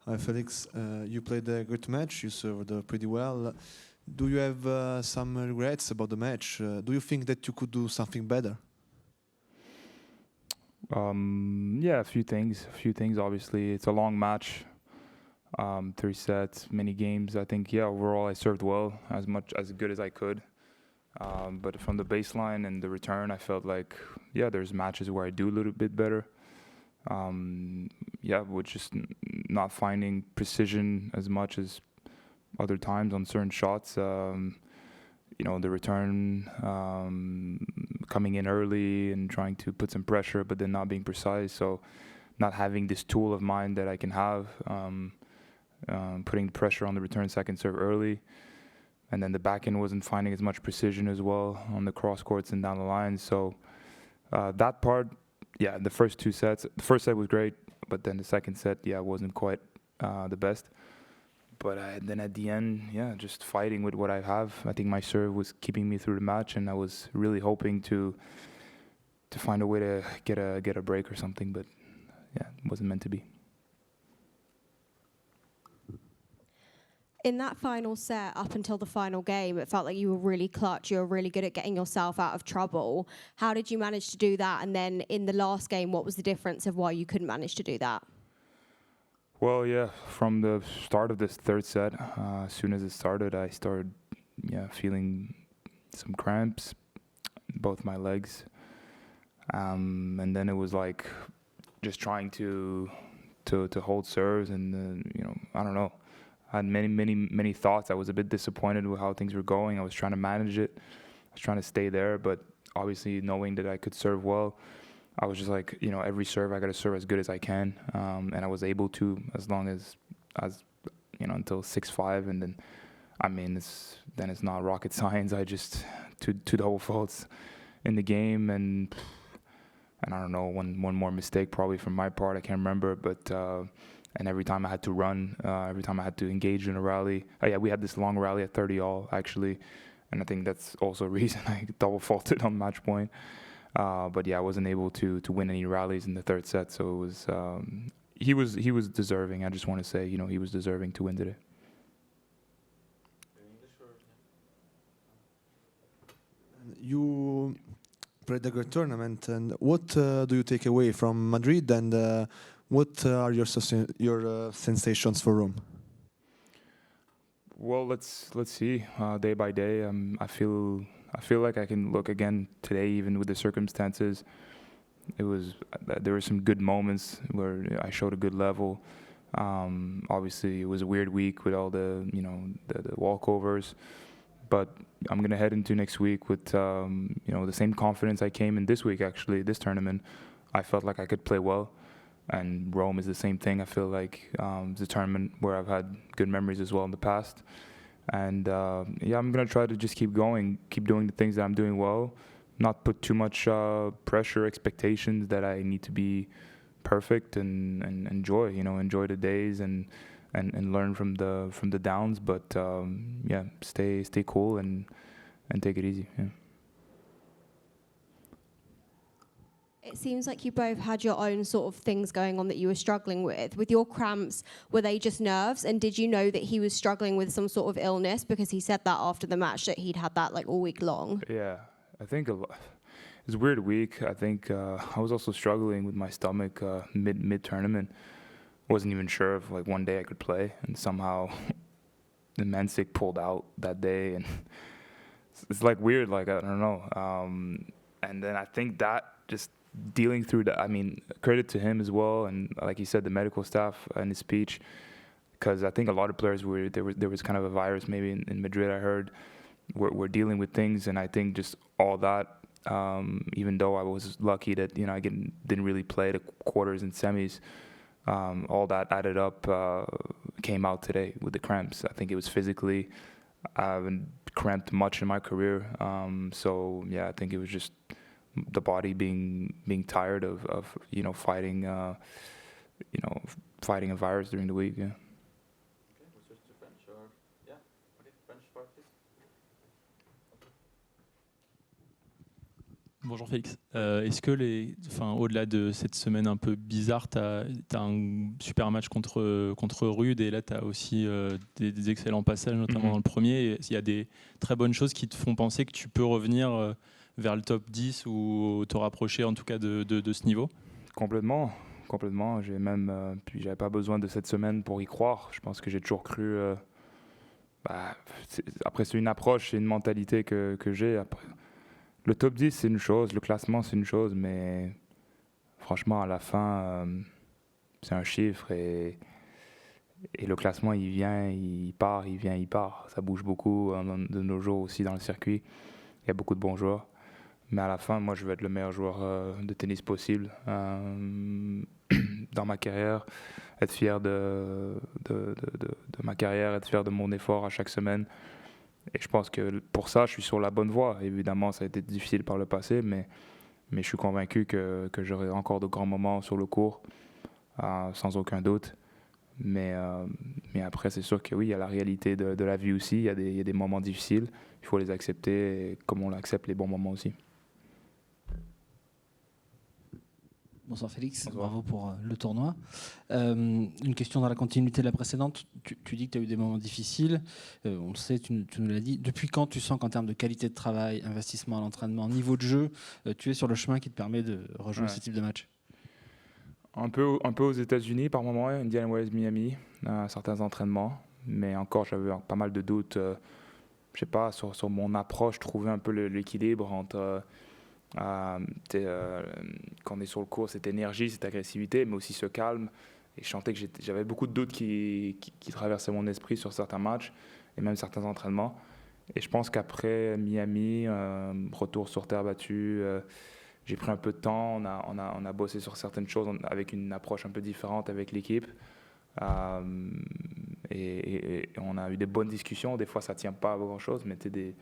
Hi Felix, you played a great match, you served pretty well. Do you have some regrets about the match? Do you think that you could do something better? Yeah, a few things. Obviously, it's a long match. 3 sets, many games. I think, yeah, overall I served well, as good as I could. But from the baseline and the return, I felt like, yeah, there's matches where I do a little bit better. Yeah, with just not finding precision as much as other times on certain shots. The return, coming in early and trying to put some pressure, but then not being precise. So not having this tool of mine that I can have, putting pressure on the return second serve early. And then the back end wasn't finding as much precision as well on the cross courts and down the line. So that part, yeah, the first 2 sets. The first set was great, but then the second set, yeah, wasn't quite the best. But then at the end, yeah, just fighting with what I have. I think my serve was keeping me through the match, and I was really hoping to find a way to get a break or something. But yeah, it wasn't meant to be. In that final set, up until the final game, it felt like you were really clutch. You were really good at getting yourself out of trouble. How did you manage to do that? And then in the last game, what was the difference of why you couldn't manage to do that? Well, yeah, from the start of this third set, as soon as it started, I started, feeling some cramps in both my legs. And then it was like just trying to hold serves, and I don't know. I had many thoughts. I was a bit disappointed with how things were going. I was trying to manage it. I was trying to stay there, but obviously knowing that I could serve well, I was just like, every serve I got to serve as good as I can, and I was able to, as long as until 6-5, and then, it's not rocket science. I just two double faults in the game, and I don't know, one more mistake probably from my part. I can't remember, but. And every time I had to run, every time I had to engage in a rally. We had this long rally at 30-all, actually. And I think that's also a reason I double faulted on match point. But yeah, I wasn't able to win any rallies in the third set. So it was, he was deserving. I just want to say, he was deserving to win today. You played a great tournament, and what do you take away from Madrid, and what are your sensations for Rome? Well, let's see. Day by day, I feel like I can look again today, even with the circumstances. There were some good moments where I showed a good level. Obviously, it was a weird week with all the walkovers, but I'm gonna head into next week with the same confidence I came in this week. Actually, this tournament, I felt like I could play well. And Rome is the same thing. I feel like it's a tournament where I've had good memories as well in the past. And I'm going to try to just keep going, keep doing the things that I'm doing well, not put too much pressure, expectations that I need to be perfect, and enjoy the days and learn from the downs. But stay cool and take it easy. Yeah. It seems like you both had your own sort of things going on that you were struggling with. With your cramps, were they just nerves? And did you know that he was struggling with some sort of illness? Because he said that after the match, that he'd had that like all week long. Yeah, I think it was a weird week. I think I was also struggling with my stomach mid tournament. Wasn't even sure if like one day I could play, and somehow the Mensik pulled out that day, and it's like weird. Like I don't know. And then I think that just dealing through that, credit to him as well, and like he said, the medical staff in his speech, because I think a lot of players there was kind of a virus maybe in Madrid. I heard we're dealing with things, and I think just all that, even though I was lucky that I didn't really play the quarters and semis, all that added up came out today with the cramps. I think it was physically. I haven't cramped much in my career, so yeah, I think it was just the body being tired of fighting fighting a virus during the week. Yeah. Bonjour Félix. Est-ce que au-delà de cette semaine un peu bizarre, tu as un super match contre Rude et là tu as aussi des excellents passages, notamment dans le premier. Il y a des très bonnes choses qui te font penser que tu peux revenir vers le top 10 ou te rapprocher en tout cas de ce niveau? Complètement. J'ai même, puis j'avais pas besoin de cette semaine pour y croire. Je pense que j'ai toujours cru. Après, c'est une approche, c'est une mentalité que j'ai. Après, le top 10, c'est une chose, le classement, c'est une chose, mais franchement, à la fin, c'est un chiffre et le classement, il vient, il part, il vient, il part. Ça bouge beaucoup de nos jours aussi dans le circuit. Il y a beaucoup de bons joueurs. Mais à la fin, moi, je veux être le meilleur joueur de tennis possible dans ma carrière, être fier de ma carrière, être fier de mon effort à chaque semaine. Et je pense que pour ça, je suis sur la bonne voie. Évidemment, ça a été difficile par le passé, mais je suis convaincu que j'aurai encore de grands moments sur le court, sans aucun doute. Mais après, c'est sûr que oui, il y a la réalité de la vie aussi. Il y a des moments difficiles. Il faut les accepter, et comme on accepte les bons moments aussi. Bonsoir Félix, Bonsoir. bravo pour le tournoi. Une question dans la continuité de la précédente. Tu dis que tu as eu des moments difficiles, on le sait, tu nous l'as dit. Depuis quand tu sens qu'en termes de qualité de travail, investissement à l'entraînement, niveau de jeu, tu es sur le chemin qui te permet de rejouer ce type de match? Un peu aux États-Unis par moment, Indiana Wells, Miami, certains entraînements. Mais encore, j'avais pas mal de doutes, je sais pas, sur mon approche, trouver un peu l'équilibre entre... quand on est sur le court, cette énergie, cette agressivité, mais aussi ce calme. Et je sentais que j'avais beaucoup de doutes qui traversaient mon esprit sur certains matchs et même certains entraînements. Et je pense qu'après Miami, retour sur terre battue, j'ai pris un peu de temps. On a bossé sur certaines choses avec une approche un peu différente avec l'équipe. Et on a eu des bonnes discussions. Des fois, ça ne tient pas à grand-chose, mais c'était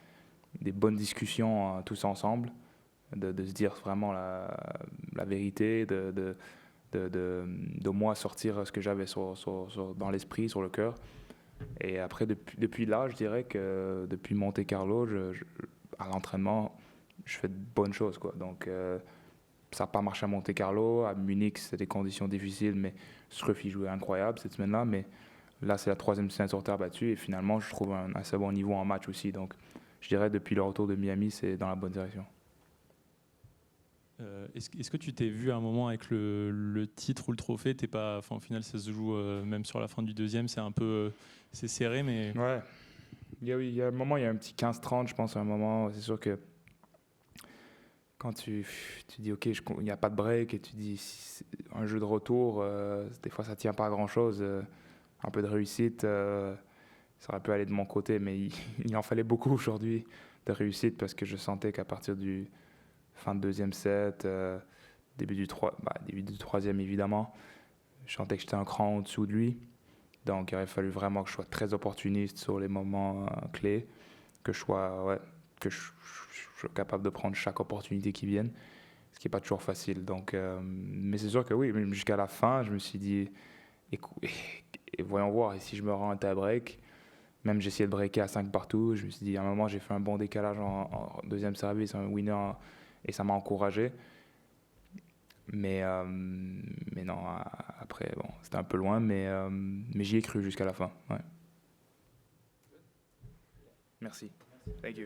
des bonnes discussions tous ensemble. De se dire vraiment la vérité, de moi sortir ce que j'avais dans l'esprit, sur le cœur. Et après, depuis là, je dirais que depuis Monte Carlo, à l'entraînement, je fais de bonnes choses, quoi. Donc, ça n'a pas marché à Monte Carlo. À Munich, c'était des conditions difficiles, mais Struff, il jouait incroyable cette semaine-là. Mais là, c'est la 3e semaine sur terre battue. Et finalement, je trouve un assez bon niveau en match aussi. Donc, je dirais depuis le retour de Miami, c'est dans la bonne direction. Est-ce que tu t'es vu à un moment avec le titre ou le trophée? T'es pas, au final, ça se joue même sur la fin du deuxième, c'est un peu c'est serré, mais... Ouais, il y a un moment, il y a un petit 15-30, je pense, à un moment. C'est sûr que quand tu dis, OK, il n'y a pas de break, et tu dis, un jeu de retour, des fois, ça ne tient pas à grand-chose. Un peu de réussite, ça aurait pu aller de mon côté, mais il en fallait beaucoup aujourd'hui de réussite parce que je sentais qu'à partir du fin de deuxième set, début du troisième évidemment, je sentais que j'étais un cran au-dessous de lui. Donc il aurait fallu vraiment que je sois très opportuniste sur les moments clés, que je sois capable de prendre chaque opportunité qui vienne, ce qui n'est pas toujours facile. Donc, mais c'est sûr que oui, même jusqu'à la fin, je me suis dit, et voyons voir, et si je me rends un tie-break, même j'ai essayé de breaker à 5 partout, je me suis dit, à un moment, j'ai fait un bon décalage en deuxième service, un winner, et ça m'a encouragé. Mais non, après, bon, c'était un peu loin, mais j'y ai cru jusqu'à la fin. Ouais. Merci. Thank you.